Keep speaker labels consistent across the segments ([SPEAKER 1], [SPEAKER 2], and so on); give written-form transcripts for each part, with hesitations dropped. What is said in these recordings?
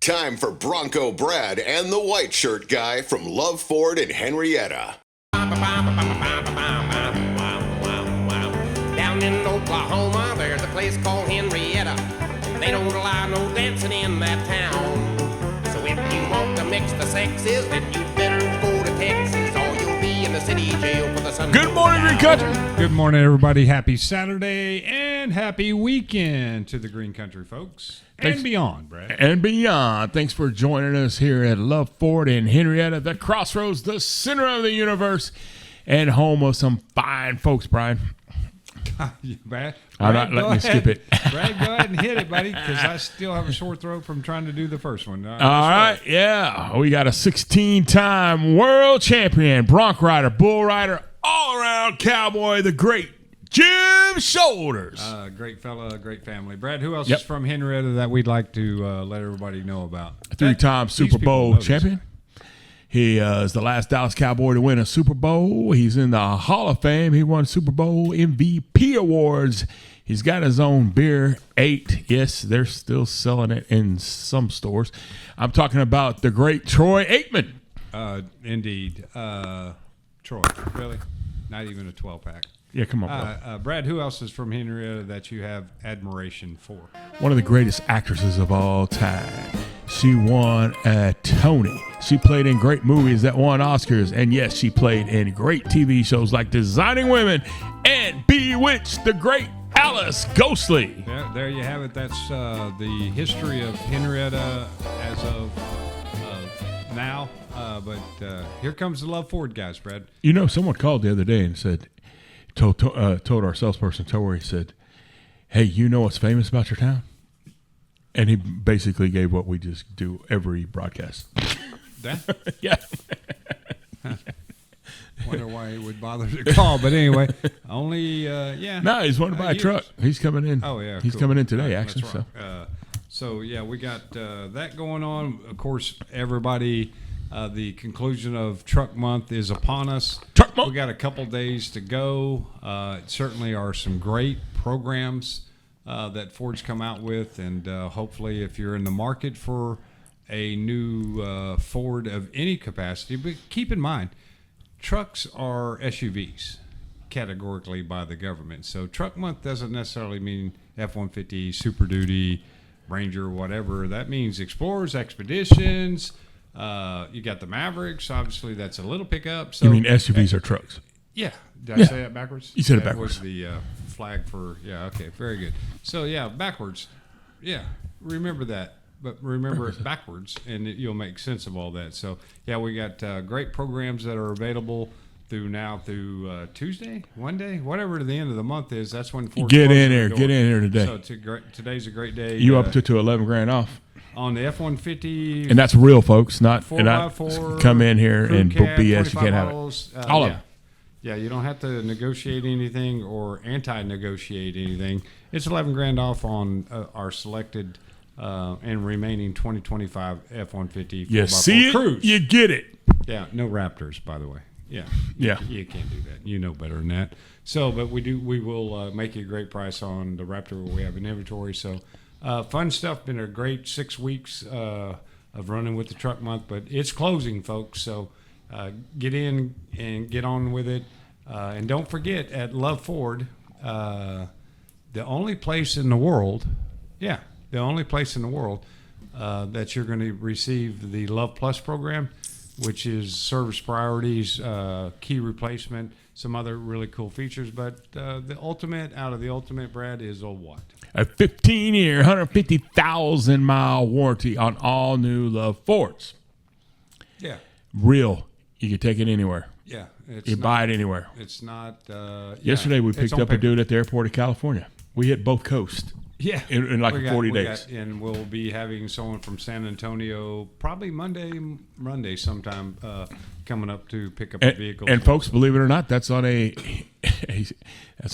[SPEAKER 1] time for Bronco Brad and the white shirt guy from Love Ford and Henryetta.
[SPEAKER 2] Down in Oklahoma, there's a place called Henryetta. They don't allow no dancing in that town. So if you want to mix the sexes, then you better go to Texas, or you'll be in the city jail for the sun.
[SPEAKER 3] Good morning, Green Country.
[SPEAKER 4] Good morning, everybody. Happy Saturday and happy weekend to the Green Country folks. And beyond, Brad.
[SPEAKER 3] And beyond. Thanks for joining us here at Love Ford and Henryetta, the crossroads, the center of the universe, and home of some fine folks, Brian.
[SPEAKER 4] Brad,
[SPEAKER 3] I'm not letting you skip it.
[SPEAKER 4] Brad, go ahead and hit it, buddy, because I still have a sore throat from trying to do the first one.
[SPEAKER 3] All right, yeah. We got a 16-time world champion, bronc rider, bull rider, all-around cowboy, the great Jim Shoulders.
[SPEAKER 4] Great fella, great family. Brad, who else is from Henryetta that we'd like to let everybody know about?
[SPEAKER 3] Three-time Super Bowl champion. He is the last Dallas Cowboy to win a Super Bowl. He's in the Hall of Fame. He won Super Bowl MVP awards. He's got his own beer, 8. Yes, they're still selling it in some stores. I'm talking about the great Troy Aikman.
[SPEAKER 4] Indeed. Troy, really? Not even a 12-pack.
[SPEAKER 3] Yeah, come on, bro.
[SPEAKER 4] Brad, who else is from Henryetta that you have admiration for?
[SPEAKER 3] One of the greatest actresses of all time. She won a Tony. She played in great movies that won Oscars. And yes, she played in great TV shows like Designing Women and Bewitched, the great Alice Ghostly.
[SPEAKER 4] There you have it. That's the history of Henryetta as of now. But here comes the Love Ford guys, Brad.
[SPEAKER 3] You know, someone called the other day and said, told our salesperson, Tori, said, hey, you know what's famous about your town? And he basically gave what we just do every broadcast.
[SPEAKER 4] That?
[SPEAKER 3] Yeah.
[SPEAKER 4] Wonder why he would bother to call. But anyway, only, yeah.
[SPEAKER 3] No, he's wanting to buy a truck. He's coming in.
[SPEAKER 4] Oh, yeah.
[SPEAKER 3] He's coming in today, actually.
[SPEAKER 4] That's right. So, yeah, we got that going on. Of course, everybody, the conclusion of Truck Month is upon us.
[SPEAKER 3] Truck Month.
[SPEAKER 4] We got a couple days to go. Certainly are some great programs that Ford's come out with, and hopefully if you're in the market for a new Ford of any capacity, but keep in mind, trucks are SUVs categorically by the government. So Truck Month doesn't necessarily mean F-150, Super Duty, Ranger, whatever. That means Explorers, Expeditions. You got the Mavericks. Obviously, that's a little pickup. So,
[SPEAKER 3] you mean SUVs are trucks?
[SPEAKER 4] Yeah. Did I say that backwards?
[SPEAKER 3] You said it backwards.
[SPEAKER 4] That was the flag for, okay, very good. So, yeah, backwards. Yeah, remember that. But remember it backwards, and you'll make sense of all that. So, yeah, we got great programs that are available through Tuesday, Monday, whatever the end of the month is. That's when Ford's
[SPEAKER 3] Get in here today.
[SPEAKER 4] So today's a great day.
[SPEAKER 3] You up to $11,000 off
[SPEAKER 4] on the F-150,
[SPEAKER 3] and that's real, folks. Not
[SPEAKER 4] 4x4.
[SPEAKER 3] Come in here and
[SPEAKER 4] Cab,
[SPEAKER 3] BS. You can't have it. All of them.
[SPEAKER 4] Yeah, you don't have to negotiate anything or anti-negotiate anything. It's $11,000 off on our selected and remaining 2025 F-150.
[SPEAKER 3] You see it,
[SPEAKER 4] Cruise.
[SPEAKER 3] You get it.
[SPEAKER 4] Yeah, no Raptors, by the way. Yeah.
[SPEAKER 3] Yeah.
[SPEAKER 4] You can't do that. You know better than that. So, but we will make you a great price on the Raptor we have in inventory. So, fun stuff. Been a great 6 weeks of running with the Truck Month, but it's closing, folks. So, get in and get on with it. And don't forget, at Love Ford, the only place in the world, that you're going to receive the Love Plus program, which is service priorities, key replacement, some other really cool features. But the ultimate, out of the ultimate, Brad, is a what?
[SPEAKER 3] A 15-year, 150,000-mile warranty on all new Love Fords.
[SPEAKER 4] Yeah.
[SPEAKER 3] Real. You can take it anywhere.
[SPEAKER 4] Yeah.
[SPEAKER 3] You buy it anywhere.
[SPEAKER 4] It's not.
[SPEAKER 3] Yesterday we picked up a dude at the airport of California. We hit both coasts.
[SPEAKER 4] Yeah.
[SPEAKER 3] In 40 days.
[SPEAKER 4] And we'll be having someone from San Antonio probably Monday sometime coming up to pick up a vehicle.
[SPEAKER 3] And folks, believe it or not, that's on a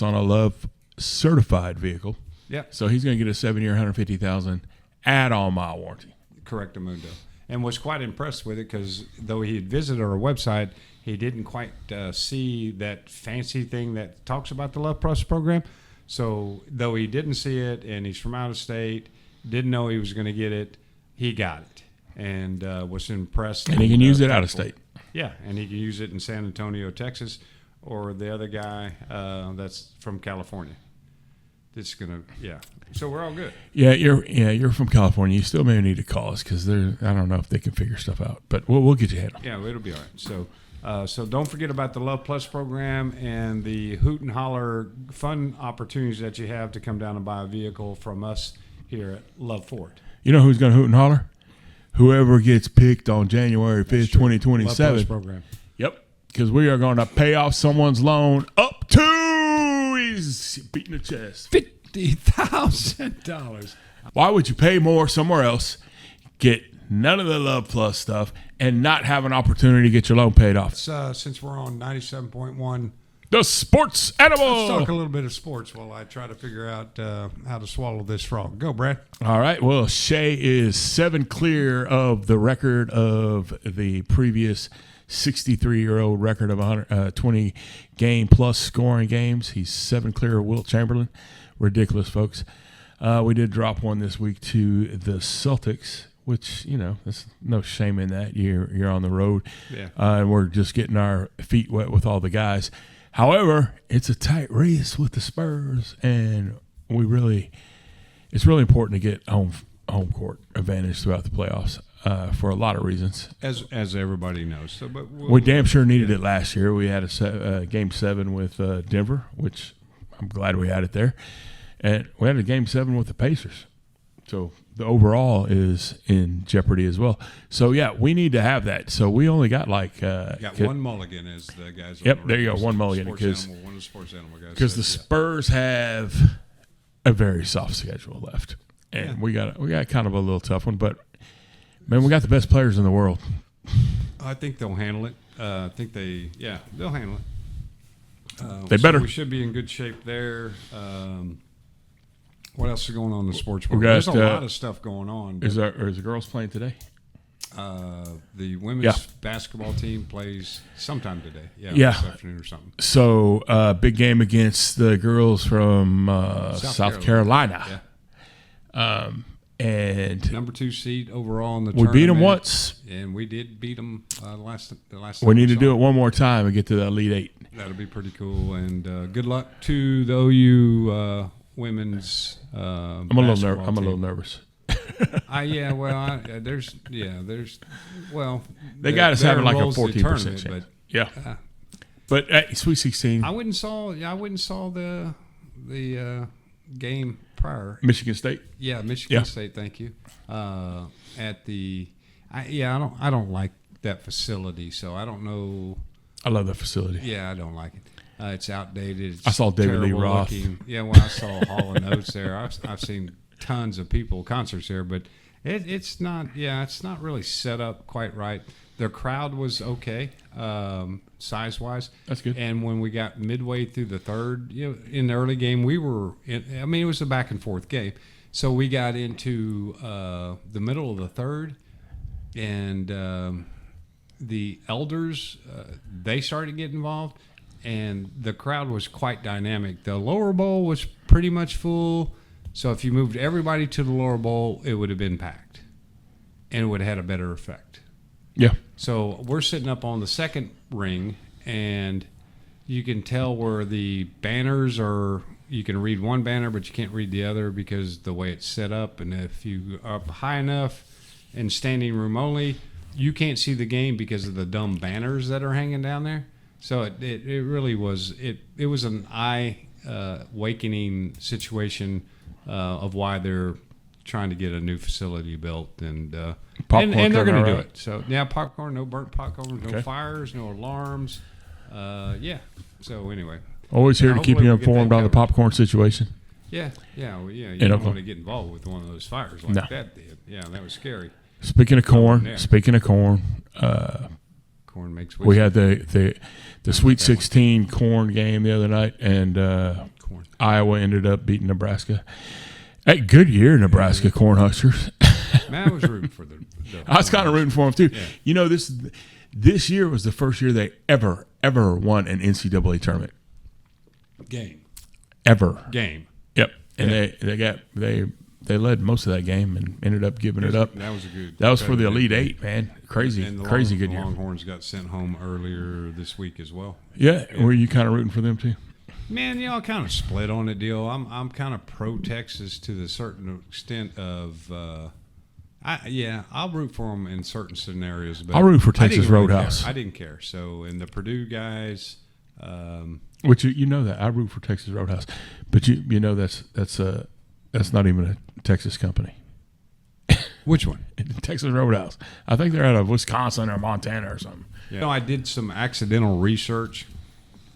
[SPEAKER 3] Love certified vehicle.
[SPEAKER 4] Yeah.
[SPEAKER 3] So he's going to get a 7-year, 150,000 add-on mile warranty.
[SPEAKER 4] Correctamundo. And was quite impressed with it because though he had visited our website, he didn't quite see that fancy thing that talks about the Love Plus program. So though he didn't see it and he's from out of state, didn't know he was going to get it, he got it. and was impressed.
[SPEAKER 3] And he can use it out of state.
[SPEAKER 4] Yeah, and he can use it in San Antonio, Texas, or the other guy that's from California. This is gonna, So we're all good.
[SPEAKER 3] Yeah, you're from California. You still may need to call us because I don't know if they can figure stuff out, but we'll get you handled.
[SPEAKER 4] Yeah, it'll be all right. So don't forget about the Love Plus program and the Hoot and Holler fun opportunities that you have to come down and buy a vehicle from us here at Love Ford.
[SPEAKER 3] You know who's going to hoot and holler? Whoever gets picked on January 5th, 2027.
[SPEAKER 4] Love Plus program.
[SPEAKER 3] Yep, because we are going to pay off someone's loan up to, he's beating the chest,
[SPEAKER 4] $50,000.
[SPEAKER 3] Why would you pay more somewhere else, get none of the Love Plus stuff, and not have an opportunity to get your loan paid off?
[SPEAKER 4] Since we're on 97.1,
[SPEAKER 3] the Sports Animal.
[SPEAKER 4] let's talk a little bit of sports while I try to figure out how to swallow this frog. Go, Brad.
[SPEAKER 3] All right. Well, Shea is 7 clear of the record of the previous 63-year-old record of 120 game plus scoring games. He's 7 clear of Wilt Chamberlain. Ridiculous, folks. We did drop one this week to the Celtics, which, there's no shame in that. You're on the road.
[SPEAKER 4] Yeah.
[SPEAKER 3] And we're just getting our feet wet with all the guys. However, it's a tight race with the Spurs, and it's really important to get home court advantage throughout the playoffs for a lot of reasons.
[SPEAKER 4] As everybody knows. So, but
[SPEAKER 3] we damn sure needed it last year. We had a Game 7 with Denver, which I'm glad we had it there. And we had a Game 7 with the Pacers. So the overall is in jeopardy as well. So, yeah, we need to have that. So we only got
[SPEAKER 4] one mulligan as the guys.
[SPEAKER 3] Yep, there you go, one mulligan.
[SPEAKER 4] One of the sports animal guys.
[SPEAKER 3] Because the Spurs have a very soft schedule left. And we got kind of a little tough one. But, man, we got the best players in the world.
[SPEAKER 4] I think they'll handle it. I think they'll handle it.
[SPEAKER 3] They better.
[SPEAKER 4] We should be in good shape there. What else is going on in the sports world? There's a lot of stuff going on.
[SPEAKER 3] Is the girls playing today?
[SPEAKER 4] The women's basketball team plays sometime today. This afternoon or something.
[SPEAKER 3] So, big game against the girls from South Carolina.
[SPEAKER 4] Yeah.
[SPEAKER 3] And
[SPEAKER 4] number 2 seed overall in the tournament.
[SPEAKER 3] We beat them once,
[SPEAKER 4] and we did beat them the last.
[SPEAKER 3] We need to do it one more time and get to the Elite 8.
[SPEAKER 4] That'll be pretty cool. And good luck to the OU women's.
[SPEAKER 3] I'm a little nervous. They got us having like a 14% chance. Yeah, but at Sweet 16,
[SPEAKER 4] I wouldn't saw the game prior.
[SPEAKER 3] Michigan State.
[SPEAKER 4] Yeah, Michigan State. Thank you. I don't like that facility, so I don't know.
[SPEAKER 3] I love that facility.
[SPEAKER 4] Yeah, I don't like it. It's outdated. It's
[SPEAKER 3] I saw David Lee Roth.
[SPEAKER 4] Yeah, well, I saw Hall and Oates there. I've seen tons of concerts there, but it's not. Yeah, it's not really set up quite right. Their crowd was okay, size wise.
[SPEAKER 3] That's good.
[SPEAKER 4] And when we got midway through the third, in the early game, it was a back and forth game. So we got into the middle of the third, and the elders they started to get involved. And the crowd was quite dynamic. The lower bowl was pretty much full. So if you moved everybody to the lower bowl, it would have been packed. And it would have had a better effect.
[SPEAKER 3] Yeah.
[SPEAKER 4] So we're sitting up on the second ring, and you can tell where the banners are. You can read one banner, but you can't read the other because the way it's set up. And if you are up high enough and standing room only, you can't see the game because of the dumb banners that are hanging down there. So it really was it was an awakening situation of why they're trying to get a new facility built and they're going to do it. So popcorn, no burnt popcorn, no fires, no alarms. So anyway,
[SPEAKER 3] always here to keep you informed on the popcorn situation.
[SPEAKER 4] You don't want to get involved with one of those fires like that did. Yeah, that was scary.
[SPEAKER 3] Speaking of corn,
[SPEAKER 4] corn makes whiskey.
[SPEAKER 3] We had the Sweet 16 corn game the other night, and Iowa ended up beating Nebraska. Hey, good year, Nebraska Cornhuskers.
[SPEAKER 4] Man, I was rooting for the
[SPEAKER 3] I was kind of rooting for them too. Yeah. This year was the first year they ever won an NCAA tournament
[SPEAKER 4] game.
[SPEAKER 3] Ever.
[SPEAKER 4] Game.
[SPEAKER 3] Yep. And they They led most of that game and ended up giving it up.
[SPEAKER 4] That was a good.
[SPEAKER 3] That was for the Elite Eight, man. Crazy good
[SPEAKER 4] the
[SPEAKER 3] year.
[SPEAKER 4] Longhorns got sent home earlier this week as well.
[SPEAKER 3] Yeah, were you kind of rooting for them too?
[SPEAKER 4] Man, I kind of split on the deal. I'm kind of pro Texas to the certain extent of. I'll root for them in certain scenarios. But
[SPEAKER 3] I'll root for
[SPEAKER 4] I
[SPEAKER 3] Texas
[SPEAKER 4] didn't really
[SPEAKER 3] Roadhouse.
[SPEAKER 4] care. I didn't care. So, and the Purdue guys.
[SPEAKER 3] Which you know that I root for Texas Roadhouse, but you know that's not even a Texas company.
[SPEAKER 4] Which one?
[SPEAKER 3] Texas Roadhouse. I think they're out of Wisconsin or Montana or something.
[SPEAKER 4] Yeah. I did some accidental research.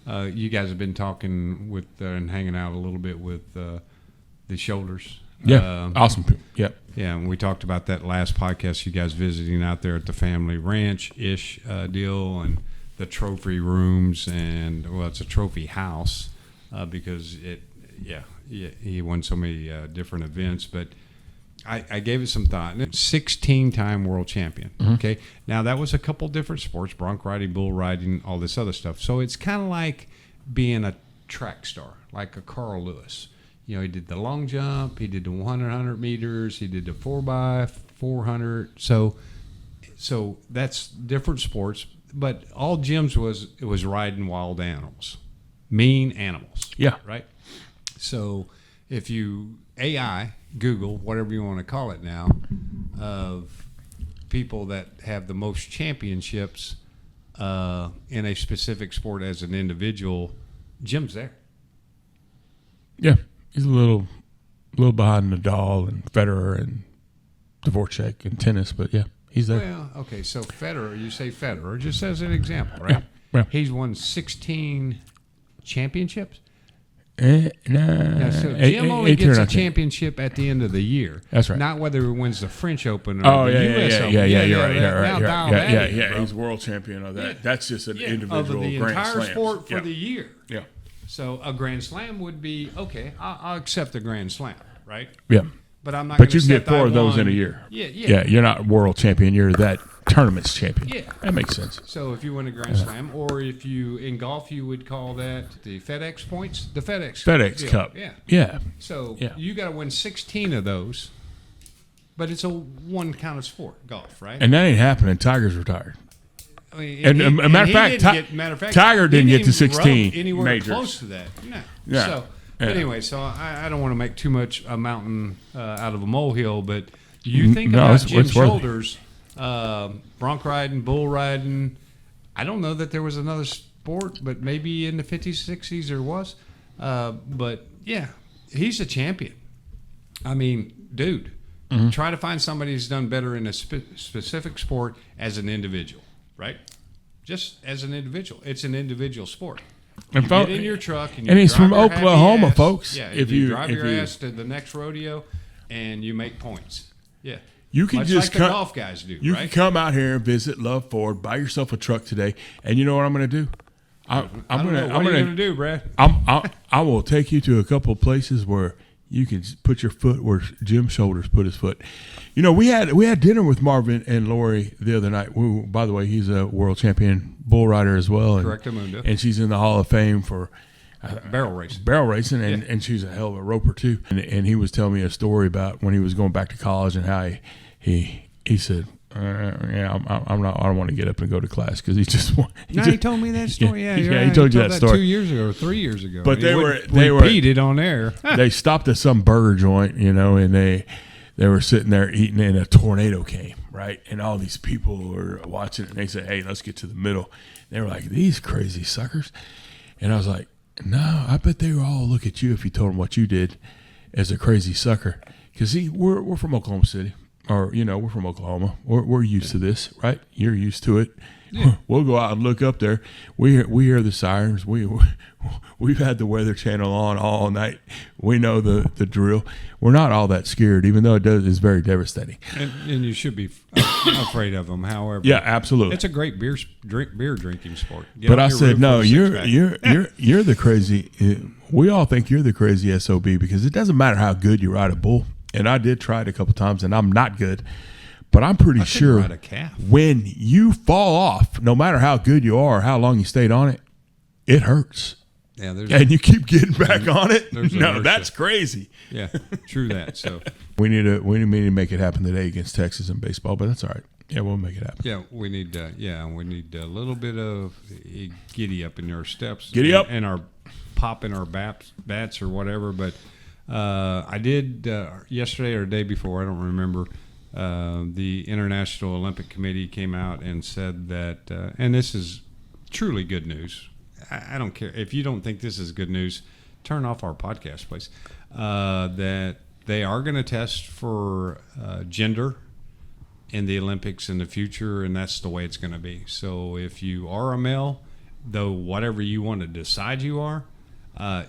[SPEAKER 4] You guys have been talking with and hanging out a little bit with the Shoulders.
[SPEAKER 3] Yeah, awesome. Yep.
[SPEAKER 4] Yeah, and we talked about that last podcast. You guys visiting out there at the family ranch-ish deal and the trophy rooms and it's a trophy house because he won so many different events. But I gave it some thought. 16-time world champion.
[SPEAKER 3] Mm-hmm.
[SPEAKER 4] Okay, now that was a couple different sports: bronc riding, bull riding, all this other stuff. So it's kind of like being a track star, like a Carl Lewis. He did the long jump, he did the 100 meters, he did the 4x400. So that's different sports, but all Jim's was riding wild animals, mean animals.
[SPEAKER 3] Yeah.
[SPEAKER 4] Right? So if you Google, whatever you want to call it now, of people that have the most championships in a specific sport as an individual, Jim's there.
[SPEAKER 3] Yeah. He's a little behind Nadal and Federer and Dvorak in tennis, but yeah, he's there.
[SPEAKER 4] Well, okay, so you say Federer, just as an example, right?
[SPEAKER 3] Yeah.
[SPEAKER 4] He's won 16 championships. So
[SPEAKER 3] Eight-
[SPEAKER 4] Jim only
[SPEAKER 3] 18 or
[SPEAKER 4] gets a
[SPEAKER 3] 19.
[SPEAKER 4] championship at the end of the year.
[SPEAKER 3] That's right.
[SPEAKER 4] Not whether he wins the French Open or the US Open.
[SPEAKER 3] You're right.
[SPEAKER 4] Now dial that in, bro.
[SPEAKER 3] He's world champion of that.
[SPEAKER 4] Yeah.
[SPEAKER 3] That's just an individual
[SPEAKER 4] of the
[SPEAKER 3] Grand
[SPEAKER 4] entire
[SPEAKER 3] Slams.
[SPEAKER 4] sport for
[SPEAKER 3] Yeah.
[SPEAKER 4] the year.
[SPEAKER 3] Yeah.
[SPEAKER 4] So a Grand Slam would be, okay, I'll accept the Grand Slam, right?
[SPEAKER 3] Yeah.
[SPEAKER 4] But I'm not.
[SPEAKER 3] But you
[SPEAKER 4] gonna
[SPEAKER 3] can get
[SPEAKER 4] accept I
[SPEAKER 3] 4 of those
[SPEAKER 4] won-
[SPEAKER 3] in a year.
[SPEAKER 4] Yeah.
[SPEAKER 3] You're not world champion. You're that tournament's champion.
[SPEAKER 4] Yeah.
[SPEAKER 3] That makes sense.
[SPEAKER 4] So if you win a Grand Slam, or if you in golf, you would call that the FedEx points, the FedEx deal.
[SPEAKER 3] Cup.
[SPEAKER 4] Yeah.
[SPEAKER 3] Yeah.
[SPEAKER 4] So
[SPEAKER 3] Yeah.
[SPEAKER 4] you got to win 16 of those, but it's a one kind of sport, golf, right?
[SPEAKER 3] And that ain't happening. Tiger's retired.
[SPEAKER 4] I mean,
[SPEAKER 3] And,
[SPEAKER 4] he-
[SPEAKER 3] matter of
[SPEAKER 4] he
[SPEAKER 3] fact,
[SPEAKER 4] didn't matter of fact,
[SPEAKER 3] Tiger
[SPEAKER 4] he
[SPEAKER 3] didn't get to
[SPEAKER 4] even
[SPEAKER 3] 16
[SPEAKER 4] rub anywhere
[SPEAKER 3] majors.
[SPEAKER 4] close to that. No.
[SPEAKER 3] Yeah.
[SPEAKER 4] So
[SPEAKER 3] Yeah.
[SPEAKER 4] anyway, so I don't want to make too much a mountain out of a molehill, but you think
[SPEAKER 3] No,
[SPEAKER 4] about
[SPEAKER 3] it's
[SPEAKER 4] Jim
[SPEAKER 3] worthy.
[SPEAKER 4] Shoulders, bronc riding, bull riding. I don't know that there was another sport, but maybe in the 50s, 60s there was. But yeah, he's a champion. I mean, dude, try to find somebody who's done better in a specific sport as an individual, right? Just as an individual. It's an individual sport. You
[SPEAKER 3] And
[SPEAKER 4] get in your truck and,
[SPEAKER 3] and
[SPEAKER 4] you
[SPEAKER 3] he's
[SPEAKER 4] drive
[SPEAKER 3] from
[SPEAKER 4] your happy
[SPEAKER 3] Oklahoma,
[SPEAKER 4] ass.
[SPEAKER 3] folks.
[SPEAKER 4] Yeah,
[SPEAKER 3] If
[SPEAKER 4] you
[SPEAKER 3] you-
[SPEAKER 4] drive
[SPEAKER 3] if
[SPEAKER 4] your
[SPEAKER 3] you-
[SPEAKER 4] ass to the next rodeo and you make points. Yeah.
[SPEAKER 3] You can
[SPEAKER 4] Much
[SPEAKER 3] just
[SPEAKER 4] like the
[SPEAKER 3] come,
[SPEAKER 4] golf guys do,
[SPEAKER 3] You
[SPEAKER 4] right?
[SPEAKER 3] can come out here and visit Love Ford, buy yourself a truck today, and you know what I'm going to do? I'm
[SPEAKER 4] I don't know. What are you going to do, Brad?
[SPEAKER 3] I will take you to a couple of places where you can put your foot where Jim Shoulders put his foot. You know, we had dinner with Marvin and Lori the other night. By the way, he's a world champion bull rider as well.
[SPEAKER 4] Correctamundo.
[SPEAKER 3] And she's in the Hall of Fame for
[SPEAKER 4] Barrel racing.
[SPEAKER 3] and she's a hell of a roper too. And he was telling me a story about when he was going back to college and how he said, yeah, I don't want to get up and go to class because he
[SPEAKER 4] told me that story. Yeah,
[SPEAKER 3] he
[SPEAKER 4] right.
[SPEAKER 3] told you that story
[SPEAKER 4] 2 years ago or 3 years ago.
[SPEAKER 3] But
[SPEAKER 4] He
[SPEAKER 3] they
[SPEAKER 4] wouldn't
[SPEAKER 3] were
[SPEAKER 4] repeat it on air.
[SPEAKER 3] they stopped at some burger joint, you know, and they were sitting there eating, and a tornado came, right? And all these people were watching it, and they said, "Hey, let's get to the middle." They were like, "These crazy suckers," and I was like, "No, I bet they would all look at you if you told them what you did as a crazy sucker." Because we're from Oklahoma City, or we're from Oklahoma. We're used to this, right? You're used to it. Yeah. We'll go out and look up there. We hear the sirens. We've had the Weather Channel on all night. We know the drill. We're not all that scared, even though it's very devastating.
[SPEAKER 4] And you should be afraid of them. However,
[SPEAKER 3] Yeah, absolutely.
[SPEAKER 4] it's a great beer drinking sport. Get
[SPEAKER 3] But
[SPEAKER 4] on
[SPEAKER 3] I
[SPEAKER 4] your
[SPEAKER 3] said,
[SPEAKER 4] roof
[SPEAKER 3] no,
[SPEAKER 4] with a six-pack.
[SPEAKER 3] you're the crazy. We all think you're the crazy SOB because it doesn't matter how good you ride a bull. And I did try it a couple times, and I'm not good. But I'm pretty sure
[SPEAKER 4] ride a calf.
[SPEAKER 3] when you fall off, no matter how good you are or how long you stayed on it, it hurts.
[SPEAKER 4] Yeah,
[SPEAKER 3] and you keep getting back on it.
[SPEAKER 4] there's
[SPEAKER 3] No,
[SPEAKER 4] inertia.
[SPEAKER 3] that's crazy.
[SPEAKER 4] Yeah, true that. So
[SPEAKER 3] We need to make it happen today against Texas in baseball, but that's all right. Yeah, we'll make it happen.
[SPEAKER 4] yeah, we need a little bit of giddy up in our steps.
[SPEAKER 3] Giddy up.
[SPEAKER 4] and our pop in our bats or whatever. But I did yesterday or the day before, I don't remember. The International Olympic Committee came out and said that, and this is truly good news. I don't care if you don't think this is good news. Turn off our podcast, please. That they are going to test for gender in the Olympics in the future, and that's the way it's going to be. So if you are a male, though whatever you want to decide you are,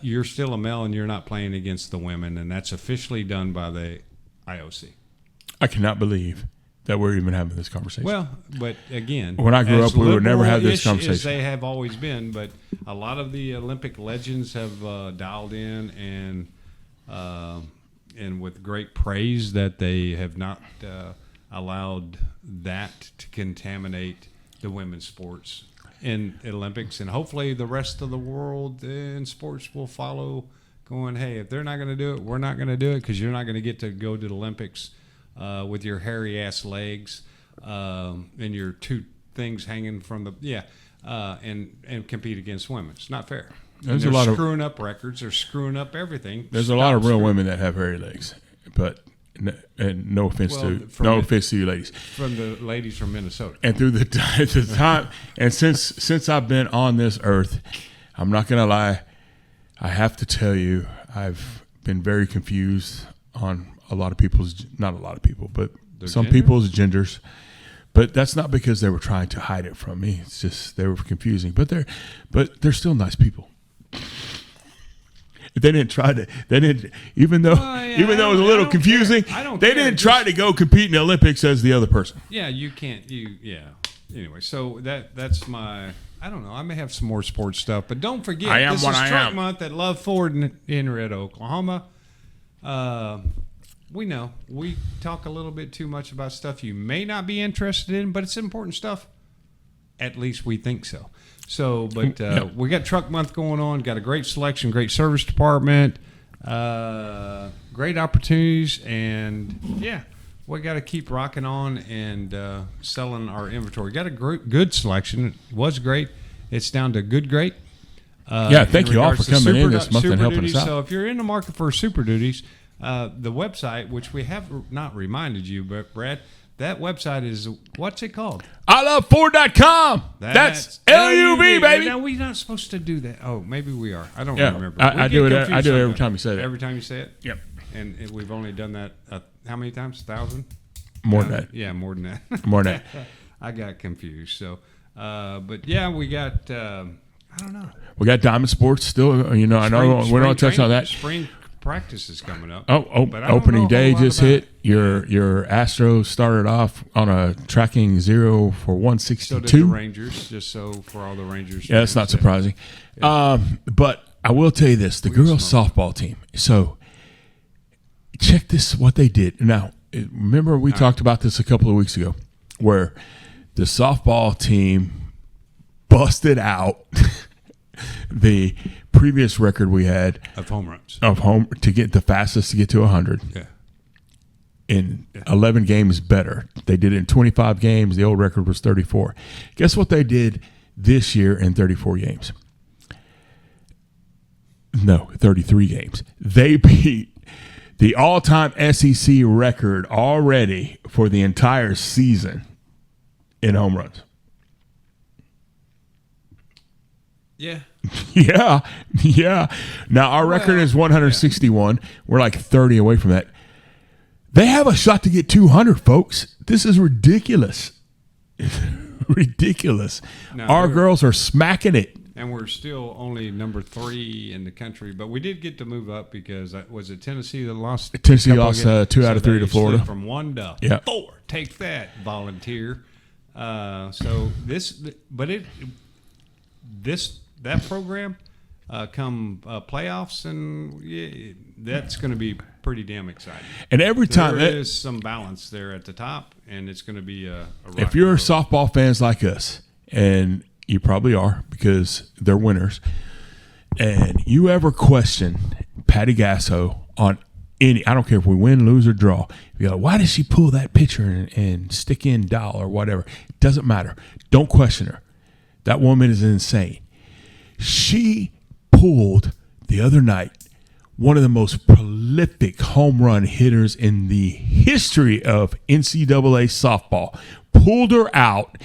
[SPEAKER 4] you're still a male and you're not playing against the women, and that's officially done by the IOC.
[SPEAKER 3] I cannot believe that we're even having this conversation.
[SPEAKER 4] Well, but again,
[SPEAKER 3] when I grew
[SPEAKER 4] as
[SPEAKER 3] up, we would never have this
[SPEAKER 4] liberal-ish
[SPEAKER 3] conversation.
[SPEAKER 4] as they have always been, but a lot of the Olympic legends have dialed in and with great praise that they have not allowed that to contaminate the women's sports in Olympics, and hopefully the rest of the world in sports will follow. Going, hey, if they're not going to do it, we're not going to do it, because you're not going to get to go to the Olympics with your hairy ass legs and your two things hanging from the and compete against women. It's not fair.
[SPEAKER 3] There's
[SPEAKER 4] They're
[SPEAKER 3] a lot of
[SPEAKER 4] screwing up records. They're screwing up everything.
[SPEAKER 3] There's a lot of real women that have hairy legs, but and no offense to you ladies.
[SPEAKER 4] From the ladies from Minnesota.
[SPEAKER 3] And through the time, and since I've been on this earth, I'm not gonna lie, I have to tell you, I've been very confused on not a lot of people, but some
[SPEAKER 4] gender?
[SPEAKER 3] people's genders. But that's not because they were trying to hide it from me. It's just they were confusing. But they're still nice people. They didn't try to. They didn't, even though it was a little confusing. They didn't try to go compete in the Olympics as the other person.
[SPEAKER 4] Yeah, you can't. Anyway, so that's my. I don't know. I may have some more sports stuff, but don't forget, this is Truck Month at Love Ford in Henryetta, Oklahoma. We know we talk a little bit too much about stuff you may not be interested in, but it's important stuff. At least we think so. So, but we got Truck Month going on. Got a great selection, great service department, great opportunities, and we got to keep rocking on and selling our inventory. Got a good selection. It was great. It's down to good, great.
[SPEAKER 3] Thank you all for coming in this month and helping us out.
[SPEAKER 4] So if you're in the market for Super Duties, the website, which we have not reminded you, but Brad, that website is, what's it called?
[SPEAKER 3] ILoveFord.com. That's LUV, baby.
[SPEAKER 4] Now, we're not supposed to do that. Oh, maybe we are. I don't
[SPEAKER 3] Yeah,
[SPEAKER 4] remember.
[SPEAKER 3] I do it every time you say that.
[SPEAKER 4] Every time you say it?
[SPEAKER 3] Yep.
[SPEAKER 4] And we've only done that, how many times? 1,000?
[SPEAKER 3] More than that.
[SPEAKER 4] Yeah, more than that.
[SPEAKER 3] More than that.
[SPEAKER 4] I got confused. So, but yeah, we got, I don't know.
[SPEAKER 3] We got Diamond Sports still. I know we're not touching on that.
[SPEAKER 4] Spring practice is coming up.
[SPEAKER 3] But I opening day just hit. Your Astros started off on a tracking 0 for 162.
[SPEAKER 4] So did the Rangers, just so for all the Rangers.
[SPEAKER 3] Yeah, that's not surprising. Yeah. But I will tell you this: the girls' softball team. So check this, what they did. Now, remember we talked about this a couple of weeks ago, where the softball team busted out the previous record we had
[SPEAKER 4] of home runs
[SPEAKER 3] to get the fastest to get to 100.
[SPEAKER 4] Yeah.
[SPEAKER 3] In 11 games better. They did it in 25 games. The old record was 34. Guess what they did this year in 34 games? No, 33 games. They beat the all-time SEC record already for the entire season in home runs.
[SPEAKER 4] Yeah.
[SPEAKER 3] Yeah. Now, our record is 161. We're like 30 away from that. They have a shot to get 200, folks. This is ridiculous. Ridiculous.
[SPEAKER 4] No,
[SPEAKER 3] our girls are smacking it.
[SPEAKER 4] And we're still only number 3 in the country, but we did get to move up because was it Tennessee that lost?
[SPEAKER 3] Tennessee lost 2 out of 3 to Florida.
[SPEAKER 4] From 1 to 4. Take that, volunteer. That program come playoffs, and that's going to be pretty damn exciting.
[SPEAKER 3] And every time
[SPEAKER 4] there is some balance there at the top, and it's going to be a
[SPEAKER 3] if you're softball fans like us, and you probably are because they're winners, And you ever question Patty Gasso on any, I don't care if we win, lose, or draw. You go, why did she pull that picture and stick in doll or whatever? It doesn't matter. Don't question her. That woman is insane. She pulled the other night one of the most prolific home run hitters in the history of NCAA softball. Pulled her out,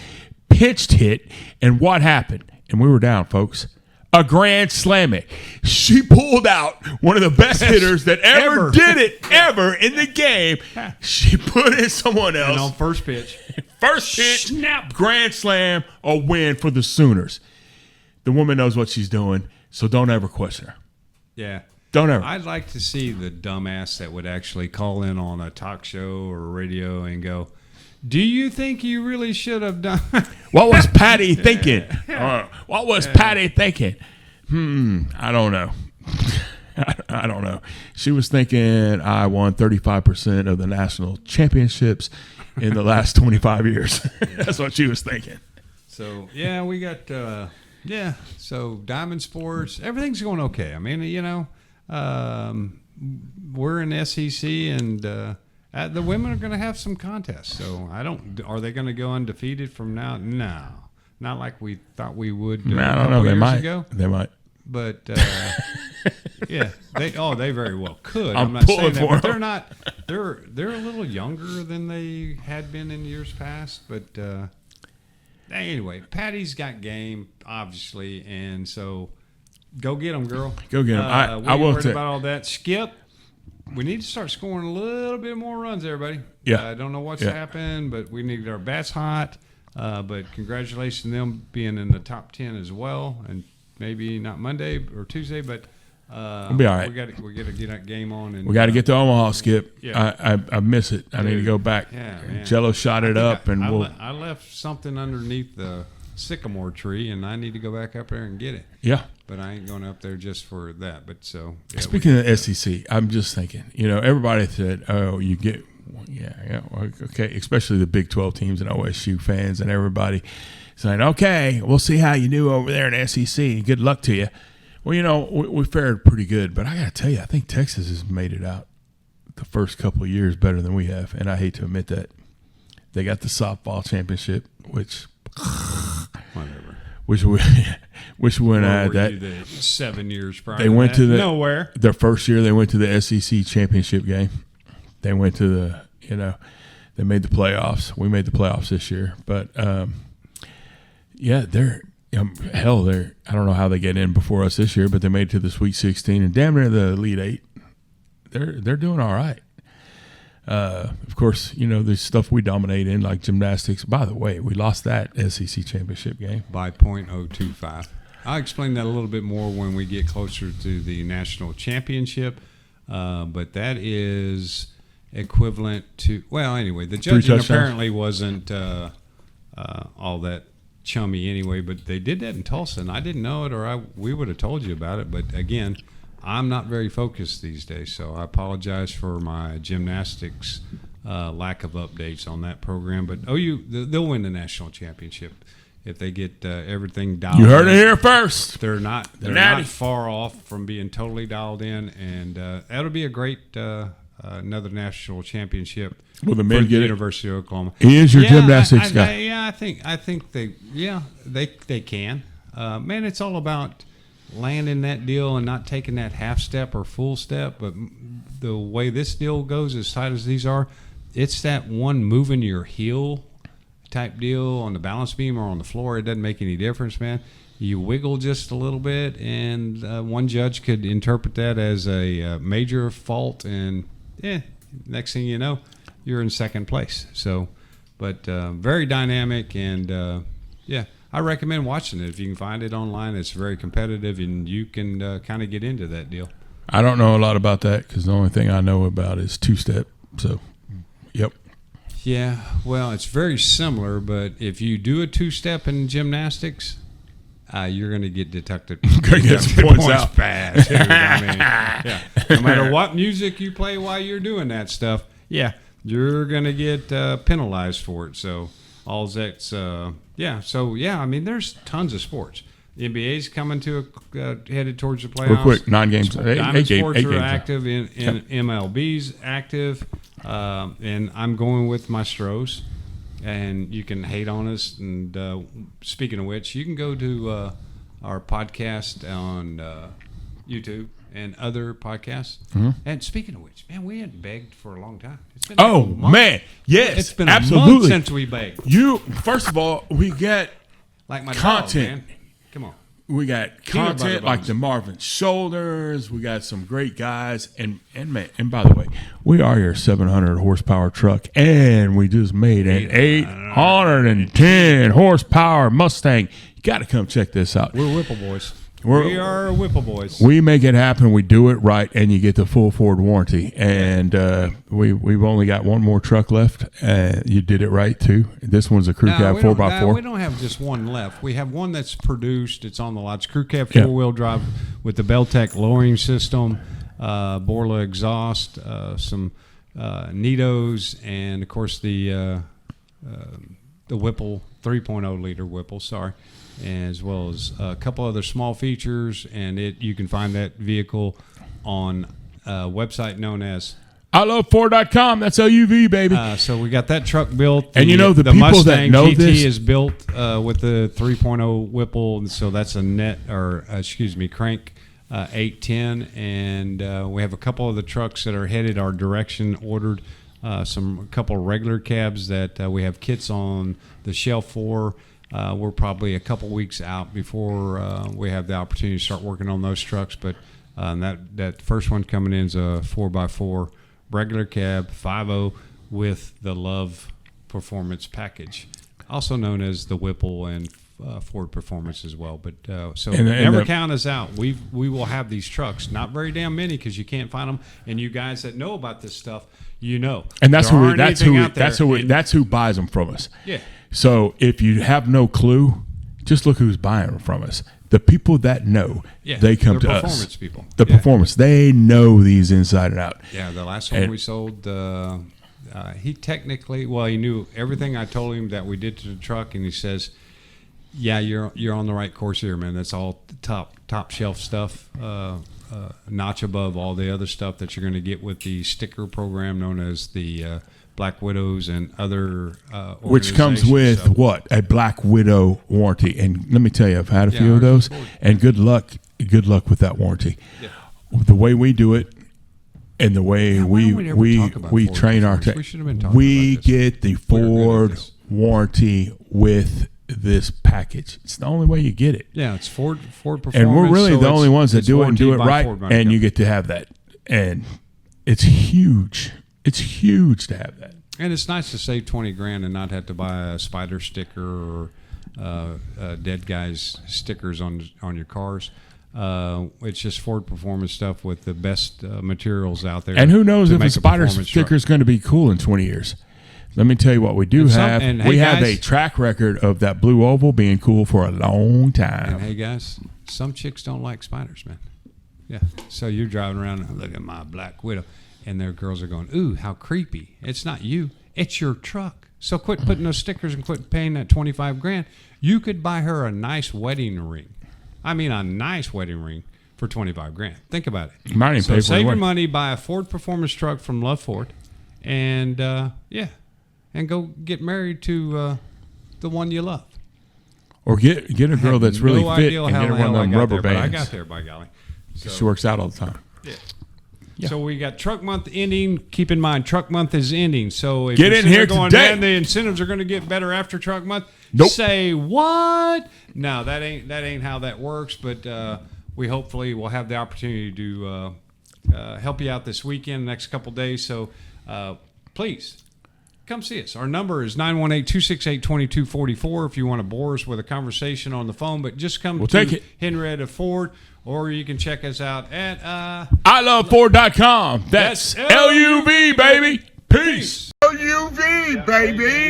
[SPEAKER 3] pitched hit, and what happened? And we were down, folks. A grand slam it. She pulled out one of the best hitters that ever did it ever in the game. She put in someone else.
[SPEAKER 4] And on first pitch.
[SPEAKER 3] First pitch, snap, grand slam, a win for the Sooners. The woman knows what she's doing, so don't ever question her.
[SPEAKER 4] Yeah.
[SPEAKER 3] Don't ever.
[SPEAKER 4] I'd like to see the dumbass that would actually call in on a talk show or radio and go, do you think you really should have done?
[SPEAKER 3] What was Patty thinking? What was Patty thinking? I don't know. I don't know. She was thinking I won 35% of the national championships in the last 25 years. That's what she was thinking.
[SPEAKER 4] So, yeah, we got, so Diamond Sports, everything's going okay. I mean, we're in SEC and the women are going to have some contests. So, are they going to go undefeated from now? No. Not like we thought we would
[SPEAKER 3] I don't know. They might.
[SPEAKER 4] Ago.
[SPEAKER 3] They might.
[SPEAKER 4] But yeah, they very well could.
[SPEAKER 3] I'm
[SPEAKER 4] not
[SPEAKER 3] pulling
[SPEAKER 4] saying that,
[SPEAKER 3] for
[SPEAKER 4] but
[SPEAKER 3] them.
[SPEAKER 4] they're not. They're a little younger than they had been in years past. But anyway, Patty's got game, obviously, and so go get them, girl.
[SPEAKER 3] Go get them. I will
[SPEAKER 4] worried about all that. Skip. We need to start scoring a little bit more runs, everybody.
[SPEAKER 3] Yeah.
[SPEAKER 4] I don't know what's happened, but we need our bats hot. But congratulations to them being in the top 10 as well, and maybe not Monday or Tuesday, but
[SPEAKER 3] we'll be all right.
[SPEAKER 4] We got to get that game on, and
[SPEAKER 3] We got to get to Omaha, Skip.
[SPEAKER 4] Yeah.
[SPEAKER 3] I miss it. I need to go back.
[SPEAKER 4] Yeah, man.
[SPEAKER 3] Jello shot it up, and
[SPEAKER 4] I left something underneath the sycamore tree, and I need to go back up there and get it.
[SPEAKER 3] Yeah.
[SPEAKER 4] But I ain't going up there just for that. But so yeah,
[SPEAKER 3] Speaking of SEC, I'm just thinking. Everybody said, "Oh, you get." Yeah, okay. Especially the Big 12 teams and OSU fans and everybody saying, "Okay, we'll see how you do over there in SEC. Good luck to you." Well, we fared pretty good, but I got to tell you, I think Texas has made it out the first couple of years better than we have, and I hate to admit that. They got the softball championship, which
[SPEAKER 4] whatever.
[SPEAKER 3] Wish we had that.
[SPEAKER 4] The 7 years prior.
[SPEAKER 3] They went to
[SPEAKER 4] nowhere.
[SPEAKER 3] Their first year, they went to the SEC championship game. They went to they made the playoffs. We made the playoffs this year, but they're I don't know how they get in before us this year, but they made it to the Sweet 16 and damn near the Elite 8. They're doing all right. Of course, there's stuff we dominate in, like gymnastics. By the way, we lost that SEC championship game
[SPEAKER 4] by .025. I'll explain that a little bit more when we get closer to the national championship. But that is equivalent to, anyway, the judging apparently wasn't all that chummy anyway, but they did that in Tulsa, and I didn't know it, or we would have told you about it. But again, I'm not very focused these days, so I apologize for my gymnastics lack of updates on that program. But they'll win the national championship if they get everything dialed in.
[SPEAKER 3] You heard it here first.
[SPEAKER 4] They're not far off from being totally dialed in, and that'll be a great another national championship
[SPEAKER 3] Will the
[SPEAKER 4] for
[SPEAKER 3] men
[SPEAKER 4] the
[SPEAKER 3] get
[SPEAKER 4] University of Oklahoma.
[SPEAKER 3] He is your gymnastics guy.
[SPEAKER 4] I think they can. Man, it's all about landing that deal and not taking that half step or full step. But the way this deal goes, as tight as these are, it's that one moving your heel type deal on the balance beam or on the floor. It doesn't make any difference, man. You wiggle just a little bit, and one judge could interpret that as a major fault, and next thing you know, you're in second place. So, but very dynamic, and I recommend watching it if you can find it online. It's very competitive, and you can kind of get into that deal.
[SPEAKER 3] I don't know a lot about that because the only thing I know about is two-step. So, yep.
[SPEAKER 4] Yeah, well, it's very similar, but if you do a two-step in gymnastics, you're going to get deducted
[SPEAKER 3] points out
[SPEAKER 4] bad. Dude. I mean, no matter what music you play while you're doing that stuff, you're going to get penalized for it. So, all that's I mean, there's tons of sports. NBA's coming to headed towards the playoffs.
[SPEAKER 3] Real quick, 9 games.
[SPEAKER 4] Diamond Sports
[SPEAKER 3] eight
[SPEAKER 4] are
[SPEAKER 3] games.
[SPEAKER 4] active, in MLB's active, and I'm going with my Stros. And you can hate on us. And speaking of which, you can go to our podcast on YouTube and other podcasts.
[SPEAKER 3] Mm-hmm.
[SPEAKER 4] And speaking of which, man, we hadn't begged for a long time. It's been like a month.
[SPEAKER 3] Man, yes,
[SPEAKER 4] It's been
[SPEAKER 3] absolutely.
[SPEAKER 4] a month since we begged.
[SPEAKER 3] First of all, we get
[SPEAKER 4] Like my
[SPEAKER 3] content.
[SPEAKER 4] dog, man. Come on.
[SPEAKER 3] We got
[SPEAKER 4] Peanut butter
[SPEAKER 3] content like
[SPEAKER 4] bones.
[SPEAKER 3] the Marvin Shoulders. We got some great guys, and by the way, we are your 700 horsepower truck, and we just made an 810 horsepower Mustang. You got to come check this out.
[SPEAKER 4] We're Whipple Boys.
[SPEAKER 3] We
[SPEAKER 4] are Whipple Boys.
[SPEAKER 3] We make it happen. We do it right, and you get the full Ford warranty. And we've only got one more truck left. You did it right too. This one's a crew cab 4x4.
[SPEAKER 4] We don't have just one left. We have one that's produced. It's on the lot. It's crew cab
[SPEAKER 3] Yeah.
[SPEAKER 4] 4-wheel drive with the Beltec lowering system, Borla exhaust, some Nitos, and of course the Whipple 3.0 liter Whipple. Sorry. As well as a couple other small features, and you can find that vehicle on a website known as
[SPEAKER 3] iloveford.com. That's LUV, baby.
[SPEAKER 4] so we got that truck built.
[SPEAKER 3] And you know the people
[SPEAKER 4] Mustang
[SPEAKER 3] that know
[SPEAKER 4] GT
[SPEAKER 3] this-
[SPEAKER 4] is built with the 3.0 Whipple, and so that's a crank 810, and we have a couple of the trucks that are headed our direction. Ordered a couple of regular cabs that we have kits on the shelf for. We're probably a couple weeks out before we have the opportunity to start working on those trucks. But that first one coming in is a 4x4 regular cab 5.0 with the Love Performance package, also known as the Whipple and Ford Performance as well. But never count us out. We will have these trucks, not very damn many because you can't find them. And you guys that know about this stuff, you know.
[SPEAKER 3] And that's
[SPEAKER 4] There
[SPEAKER 3] who
[SPEAKER 4] aren't anything out there.
[SPEAKER 3] that's who buys them from us.
[SPEAKER 4] Yeah.
[SPEAKER 3] So if you have no clue, just look who's buying them from us. The people that know, they come to us.
[SPEAKER 4] Performance people.
[SPEAKER 3] The performance, they know these inside and out.
[SPEAKER 4] Yeah, the last one we sold, he technically, he knew everything I told him that we did to the truck, and he says, "Yeah, you're on the right course here, man. That's all top shelf stuff, notch above all the other stuff that you're going to get with the sticker program known as the Black Widows and other
[SPEAKER 3] Which comes with what? A Black Widow warranty. And let me tell you, I've had a few of those, and good luck with that warranty. Yeah. The way we do it and the way we train our we get the Ford warranty with this package. It's the only way you get it.
[SPEAKER 4] Yeah, it's Ford Performance.
[SPEAKER 3] And we're really the only ones that do it and do it right, and you get to have that. And it's huge. It's huge to have that.
[SPEAKER 4] And it's nice to save $20,000 and not have to buy a spider sticker or dead guys stickers on your cars. It's just Ford Performance stuff with the best materials out there.
[SPEAKER 3] And who knows if a spider sticker is going to be cool in 20 years. Let me tell you what we do have. We have a track record of that blue oval being cool for a long time.
[SPEAKER 4] And hey, guys, some chicks don't like spiders, man. Yeah. So you're driving around and look at my Black Widow. And their girls are going, ooh, how creepy. It's not you. It's your truck. So quit putting those stickers and quit paying that $25,000. You could buy her a nice wedding ring. I mean, a nice wedding ring for $25,000. Think about it.
[SPEAKER 3] Might even
[SPEAKER 4] So
[SPEAKER 3] pay for
[SPEAKER 4] save
[SPEAKER 3] the
[SPEAKER 4] your money, buy a Ford Performance truck from Love Ford, and and go get married to the one you love.
[SPEAKER 3] Or get a girl that's really fit and get her one of them rubber bands.
[SPEAKER 4] I got there, by golly. So,
[SPEAKER 3] she works out all the time.
[SPEAKER 4] Yeah. So we got truck month ending. Keep in mind, truck month is ending. So if
[SPEAKER 3] get
[SPEAKER 4] you're
[SPEAKER 3] in here
[SPEAKER 4] going,
[SPEAKER 3] today.
[SPEAKER 4] Man, the incentives are going to get better after truck month.
[SPEAKER 3] Nope.
[SPEAKER 4] Say what? No, that ain't how that works. But we hopefully will have the opportunity to help you out this weekend, next couple days. So please come see us. Our number is 918-268-2244 if you want to bore us with a conversation on the phone. But just come to Henryetta Ford. Or you can check us out at iloveford.com. That's LUV, baby. Peace.
[SPEAKER 1] LUV, baby.